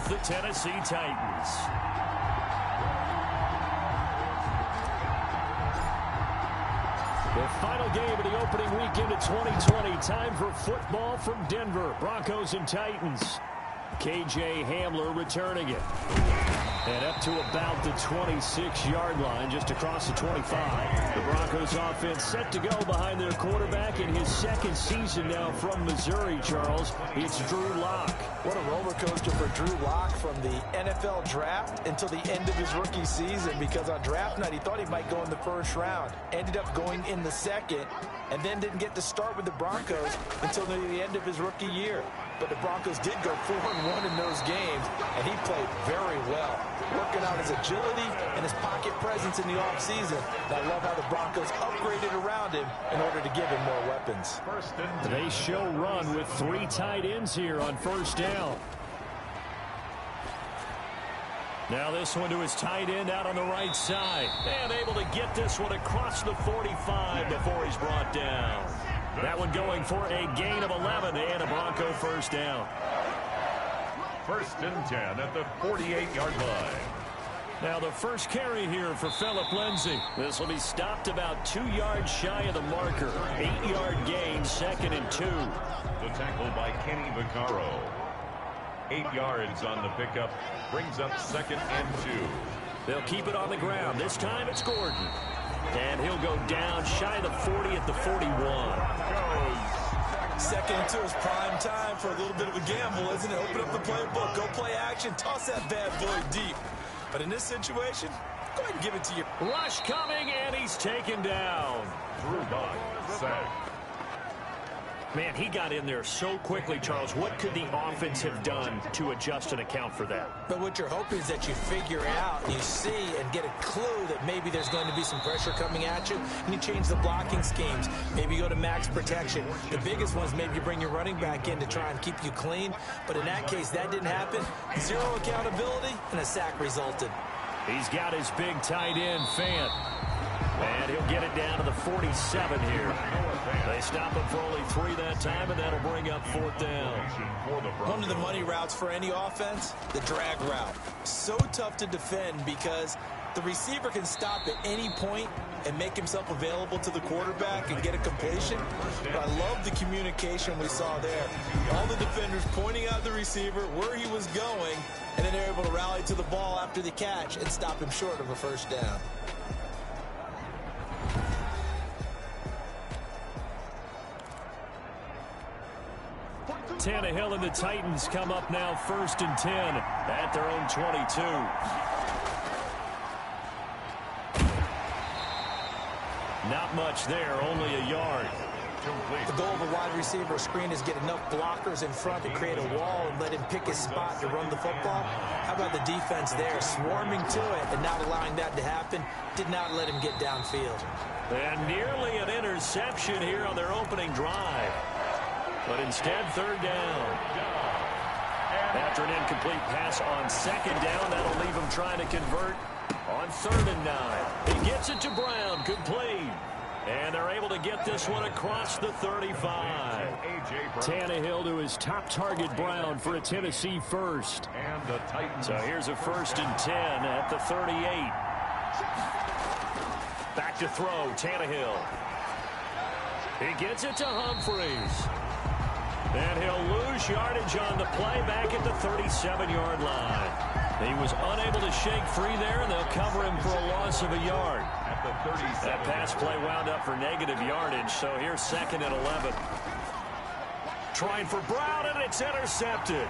the Tennessee Titans. The final game of the opening weekend of 2020. Time for football from Denver. Broncos and Titans. K.J. Hamler returning it. And up to about the 26-yard line, just across the 25. The Broncos offense set to go behind their quarterback in his second season now from Missouri, Charles. It's Drew Lock. What a roller coaster for Drew Lock from the NFL draft until the end of his rookie season, because on draft night he thought he might go in the first round. Ended up going in the second, and then didn't get to start with the Broncos until near the end of his rookie year. But the Broncos did go 4-1 in those games, and he played very well, working out his agility and his pocket presence in the offseason. And I love how the Broncos upgraded around him in order to give him more weapons. They show run with 3 tight ends here on first down. Now this one to his tight end out on the right side. And able to get this one across the 45 before he's brought down. That one going for a gain of 11 and a Bronco first down. 1st and 10 at the 48-yard line. Now the first carry here for Phillip Lindsay. This will be stopped about 2 yards shy of the marker. 8-yard gain, 2nd and 2. The tackle by Kenny Vaccaro. 8 yards on the pickup. Brings up 2nd and 2. They'll keep it on the ground. This time it's Gordon. And he'll go down shy of the 40 at the 41. 2nd and 2 is prime time for a little bit of a gamble, isn't it? Open up the playbook, go play action, toss that bad boy deep. But in this situation, go ahead and give it to you. Rush coming, and he's taken down. Drew Lock, sack. Man, he got in there so quickly, Charles. What could the offense have done to adjust and account for that? But what you're hoping is that you figure out, and you see and get a clue that maybe there's going to be some pressure coming at you, and you change the blocking schemes. Maybe you go to max protection. The biggest one is maybe you bring your running back in to try and keep you clean. But in that case, that didn't happen. 0 accountability, and a sack resulted. He's got his big tight end, Fant. And he'll get it down to the 47 here. They stop him for only 3 that time, and that'll bring up 4th down. One of the money routes for any offense, the drag route. So tough to defend because the receiver can stop at any point and make himself available to the quarterback and get a completion. But I love the communication we saw there. All the defenders pointing out the receiver, where he was going, and then they're able to rally to the ball after the catch and stop him short of a first down. Tannehill and the Titans come up now 1st and 10 at their own 22. Not much there, only a yard. The goal of a wide receiver screen is get enough blockers in front to create a wall and let him pick his spot to run the football. How about the defense there, swarming to it and not allowing that to happen? Did not let him get downfield. And nearly an interception here on their opening drive. But instead, 3rd down. After an incomplete pass on 2nd down, that'll leave him trying to convert on 3rd and 9. He gets it to Brown, complete. And they're able to get this one across the 35. Tannehill to his top target, Brown, for a Tennessee first. And the Titans. So here's a 1st and 10 at the 38. Back to throw, Tannehill. He gets it to Humphries. And he'll lose yardage on the play back at the 37-yard line. He was unable to shake free there, and they'll cover him for a loss of a yard. At the 37. That pass play wound up for negative yardage, so here's 2nd and 11. Trying for Brown, and it's intercepted.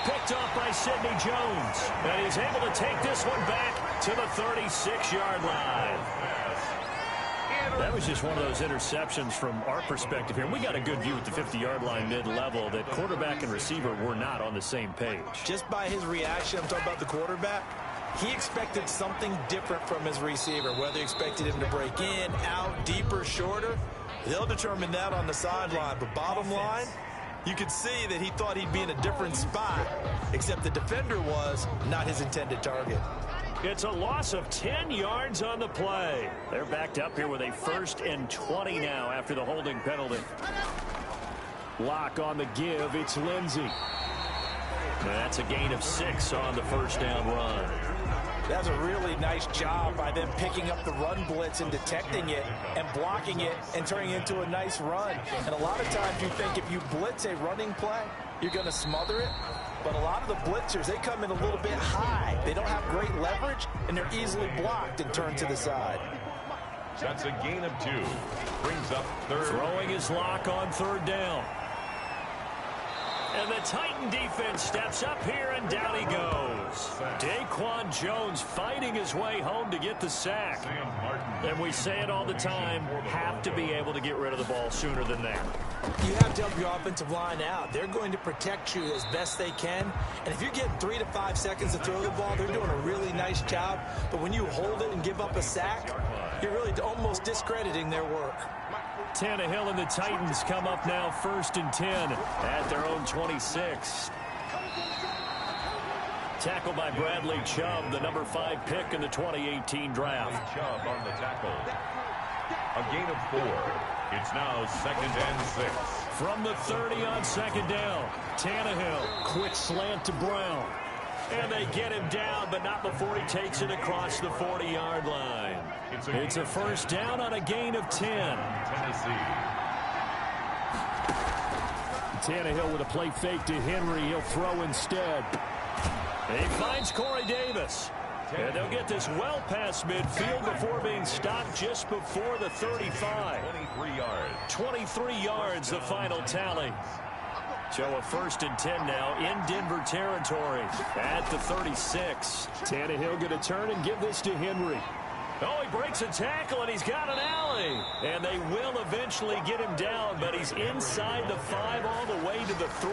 Picked off by Sidney Jones. And he's able to take this one back to the 36-yard line. That was just one of those interceptions from our perspective here. We got a good view at the 50-yard line mid-level that quarterback and receiver were not on the same page. Just by his reaction, I'm talking about the quarterback, he expected something different from his receiver, whether he expected him to break in, out, deeper, shorter. They'll determine that on the sideline. But bottom line, you could see that he thought he'd be in a different spot, except the defender was not his intended target. It's a loss of 10 yards on the play. They're backed up here with a 1st and 20 now after the holding penalty. Lock on the give. It's Lindsay. That's a gain of 6 on the first down run. That's a really nice job by them picking up the run blitz and detecting it and blocking it and turning it into a nice run. And a lot of times you think if you blitz a running play, you're going to smother it. But a lot of the blitzers, they come in a little bit high. They don't have great leverage, and they're easily blocked and turned to the side. That's a gain of 2. Brings up third. Throwing his lock on third down. And the Titan defense steps up here, and down he goes. Daquan Jones fighting his way home to get the sack. And we say it all the time, have to be able to get rid of the ball sooner than that. You have to help your offensive line out. They're going to protect you as best they can. And if you're getting 3 to 5 seconds to throw the ball, they're doing a really nice job. But when you hold it and give up a sack, you're really almost discrediting their work. Tannehill and the Titans come up now 1st and 10 at their own 26. Tackled by Bradley Chubb, the number 5 pick in the 2018 draft. Chubb on the tackle. A gain of 4. It's now 2nd and 6. From the 30 on 2nd down, Tannehill, quick slant to Brown. And they get him down, but not before he takes it across the 40-yard line. It's a first down on a gain of 10. Tennessee. Tannehill with a play fake to Henry. He'll throw instead. He finds Corey Davis. And they'll get this well past midfield before being stopped just before the 35. 23 yards. 23 yards, the final tally. So a 1st and 10 now in Denver territory at the 36. Tannehill going to turn and give this to Henry. Oh, he breaks a tackle, and he's got an alley. And they will eventually get him down, but he's inside the 5 all the way to the 3.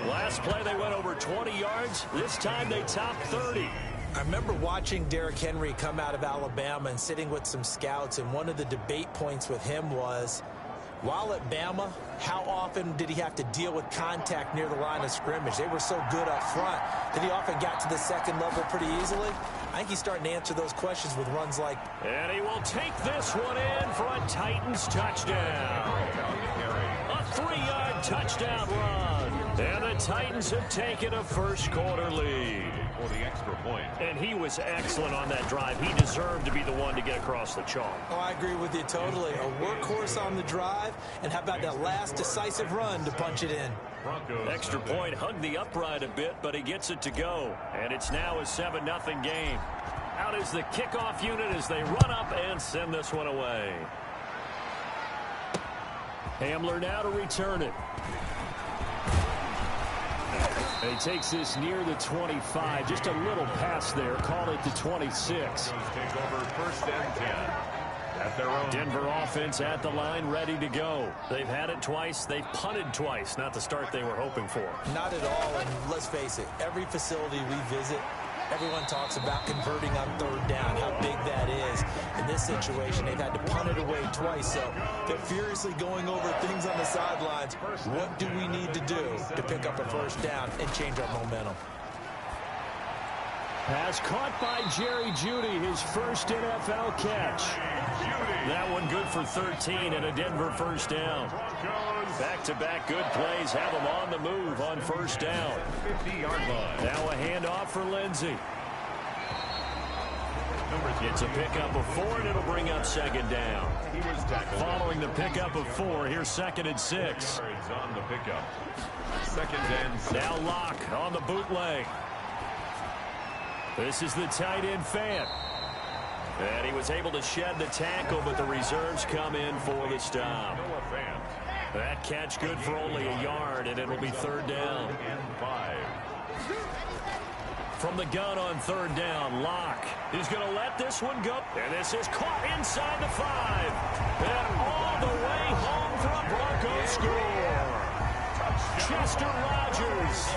Last play, they went over 20 yards. This time, they topped 30. I remember watching Derrick Henry come out of Alabama and sitting with some scouts, and one of the debate points with him was, while at Bama, how often did he have to deal with contact near the line of scrimmage? They were so good up front that he often got to the second level pretty easily. I think he's starting to answer those questions with runs like... And he will take this one in for a Titans touchdown. A 3-yard touchdown run. And the Titans have taken a first-quarter lead. For the extra point. And he was excellent on that drive. He deserved to be the one to get across the chalk. Oh, I agree with you totally. A workhorse on the drive, and how about that last decisive run to punch it in? Broncos. Extra point, hugged the upright a bit, but he gets it to go. And it's now a 7-0 game. Out is the kickoff unit as they run up and send this one away. Hamler now to return it. He takes this near the 25. Just a little pass there. Call it the 26. Take over 1st and 10. At their own. Denver offense at the line, ready to go. They've had it twice. They've punted twice. Not the start they were hoping for. Not at all, and let's face it, every facility we visit, everyone talks about converting on 3rd down, how big that is. In this situation, they've had to punt it away twice, so they're furiously going over things on the sidelines. What do we need to do to pick up a 1st down and change our momentum? Pass caught by Jerry Jeudy, his first NFL catch. That one good for 13 and a Denver 1st down. Back-to-back good plays have them on the move on 1st down. 50-yard line. Now a handoff for Lindsey. It's a pickup of 4, and it'll bring up 2nd down. He was tackled. Following the pickup of 4, here's 2nd and 6. On the pickup. 2nd and 6. Now Locke on the bootleg. This is the tight end Fant. And he was able to shed the tackle, but the reserves come in for the stop. That catch good for only a yard, and it'll be 3rd down. And 5. From the gun on 3rd down, Locke is going to let this one go. And this is caught inside the 5. And all the way home for a Broncos score. Chester Rogers,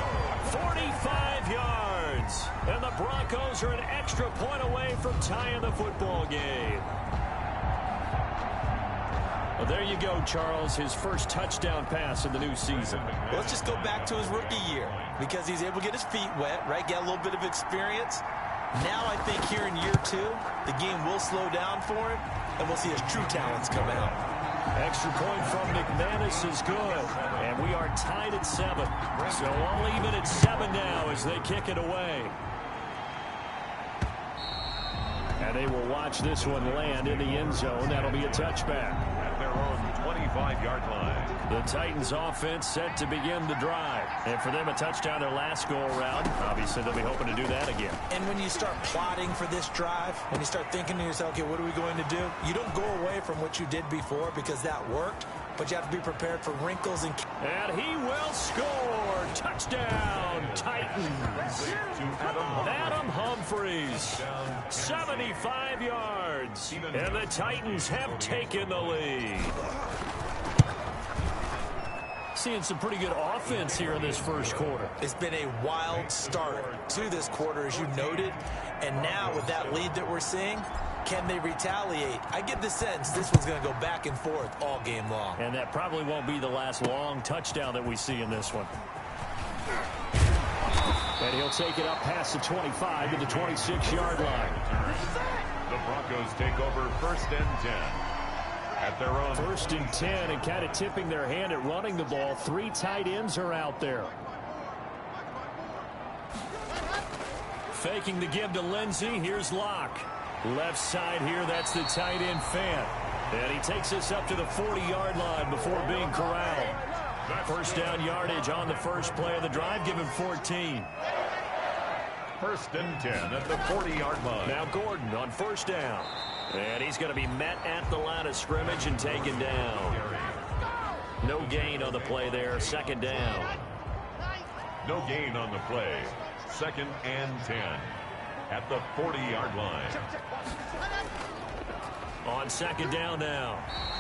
45 yards. And the Broncos are an extra point away from tying the football game. Well, there you go, Charles. His first touchdown pass of the new season. Well, let's just go back to his rookie year because he's able to get his feet wet, right? Get a little bit of experience. Now I think here in year 2, the game will slow down for him, and we'll see his true talents come out. Extra point from McManus is good. And we are tied at 7. So all even at 7 now as they kick it away. And they will watch this one land in the end zone. That'll be a touchback. At their own 25-yard line. The Titans offense set to begin the drive. And for them, a touchdown their last go-around. Obviously, they'll be hoping to do that again. And when you start plotting for this drive, when you start thinking to yourself, okay, what are we going to do? You don't go away from what you did before because that worked. But you have to be prepared for wrinkles. And he will score. Touchdown, Titans. Adam Humphries, 75 yards. And the Titans have taken the lead. Seeing some pretty good offense here in this first quarter. It's been a wild start to this quarter, as you noted. And now with that lead that we're seeing, can they retaliate? I get the sense this one's going to go back and forth all game long. And that probably won't be the last long touchdown that we see in this one. And he'll take it up past the 25 to the 26-yard line. The Broncos take over 1st and 10. At their own 1st and 10, and kind of tipping their hand at running the ball. 3 tight ends are out there. Faking the give to Lindsey. Here's Locke. Left side here, that's the tight end Fant. And he takes us up to the 40-yard line before being corralled. First down yardage on the first play of the drive, give him 14. 1st and 10 at the 40-yard line. Now Gordon on first down. And he's going to be met at the line of scrimmage and taken down. No gain on the play there, 2nd down. No gain on the play, 2nd and 10. At the 40-yard line. On 2nd down now.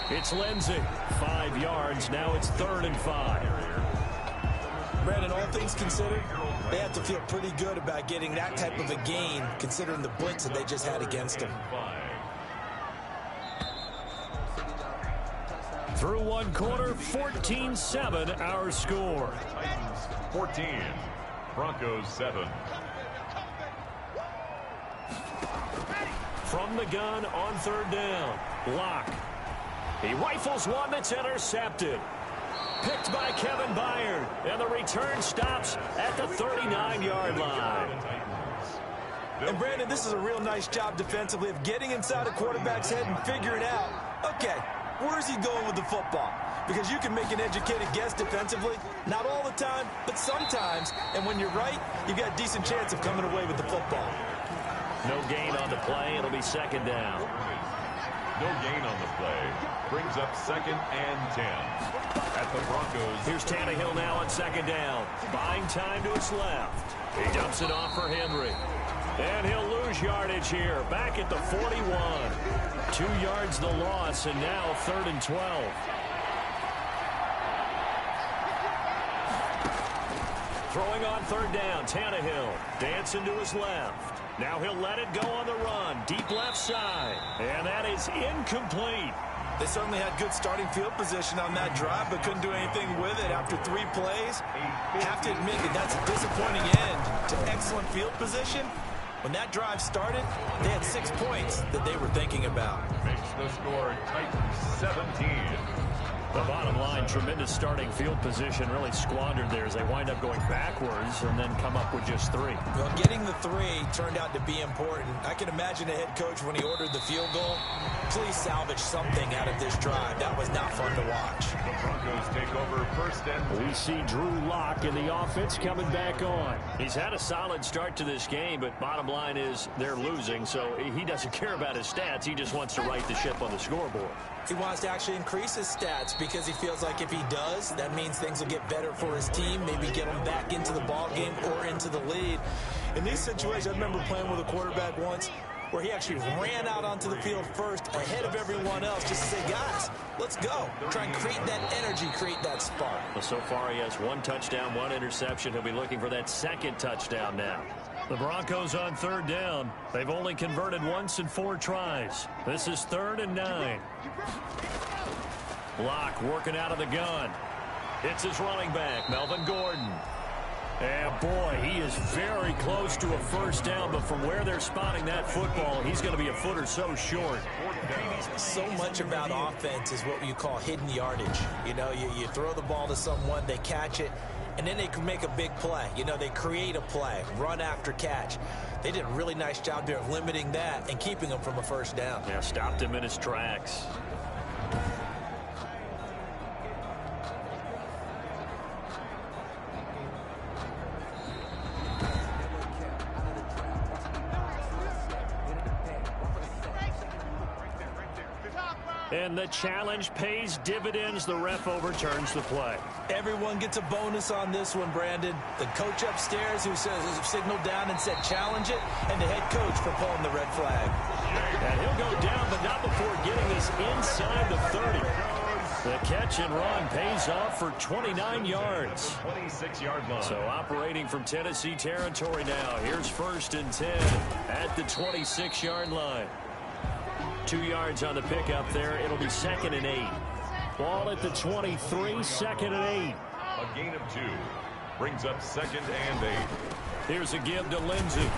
It's Lindsey. 5 yards. Now it's 3rd and 5. Brandon, all things considered, they have to feel pretty good about getting that type of a gain, considering the blitz that they just had against them. Through one quarter, 14-7 our score. Titans 14, Broncos 7. From the gun on 3rd down. Locke. He rifles one that's intercepted. Picked by Kevin Byard. And the return stops at the 39-yard line. And Brandon, this is a real nice job defensively of getting inside a quarterback's head and figuring out, okay, where's he going with the football? Because you can make an educated guess defensively. Not all the time, but sometimes. And when you're right, you've got a decent chance of coming away with the football. No gain on the play. It'll be 2nd down. No gain on the play. Brings up 2nd and 10. At the Broncos. Here's Tannehill now on 2nd down. Buying time to his left. He dumps it off for Henry. And he'll lose yardage here. Back at the 41. 2 yards the loss, and now 3rd and 12. Throwing on 3rd down. Tannehill dancing to his left. Now he'll let it go on the run. Deep left side. And that is incomplete. They certainly had good starting field position on that drive, but couldn't do anything with it after 3 plays. Have to admit that that's a disappointing end to excellent field position. When that drive started, they had 6 points that they were thinking about. Makes the score Titans 17. The bottom line, tremendous starting field position, really squandered there as they wind up going backwards and then come up with just 3. Well, getting the 3 turned out to be important. I can imagine the head coach when he ordered the field goal. Please salvage something out of this drive. That was not fun to watch. The Broncos take over 1st and. We see Drew Lock in the offense coming back on. He's had a solid start to this game, but bottom line is they're losing, so he doesn't care about his stats. He just wants to right the ship on the scoreboard. He wants to actually increase his stats because he feels like if he does, that means things will get better for his team, maybe get him back into the ball game or into the lead. In these situations, I remember playing with a quarterback once where he actually ran out onto the field first ahead of everyone else just to say, guys, let's go. Try and create that energy, create that spark. Well, so far he has 1 touchdown, 1 interception. He'll be looking for that 2nd touchdown now. The Broncos on 3rd down. They've only converted once in 4 tries. This is 3rd and 9. Locke working out of the gun. It's his running back, Melvin Gordon. And boy, he is very close to a first down, but from where they're spotting that football, he's going to be a foot or so short. So much about offense is what you call hidden yardage. You know, you throw the ball to someone, they catch it, and then they can make a big play. You know, they create a play, run after catch. They did a really nice job there of limiting that and keeping him from a first down. Yeah, stopped him in his tracks. And the challenge pays dividends. The ref overturns the play. Everyone gets a bonus on this one, Brandon. The coach upstairs who signaled down and said challenge it, and the head coach for pulling the red flag. And he'll go down, but not before getting this inside the 30. The catch and run pays off for 29 yards. 26-yard line. So operating from Tennessee territory now. Here's 1st and 10 at the 26-yard line. 2 yards on the pickup there. It'll be 2nd and 8. Ball at the 23, 2nd and 8. A gain of 2. Brings up 2nd and 8. Here's a give to Lindsey.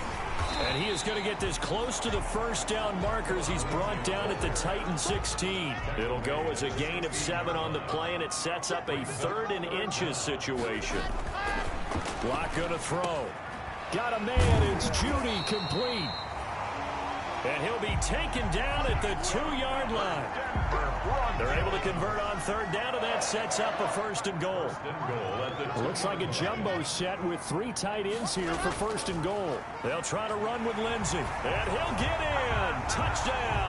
And he is going to get this close to the first down markers. He's brought down at the Titan 16. It'll go as a gain of 7 on the play, and it sets up a 3rd and inches situation. Block going to throw. Got a man. It's Judy complete. And he'll be taken down at the 2-yard line. They're able to convert on 3rd down, and that sets up a 1st and goal. Looks like a jumbo set with 3 tight ends here for 1st and goal. They'll try to run with Lindsey, and he'll get in. Touchdown.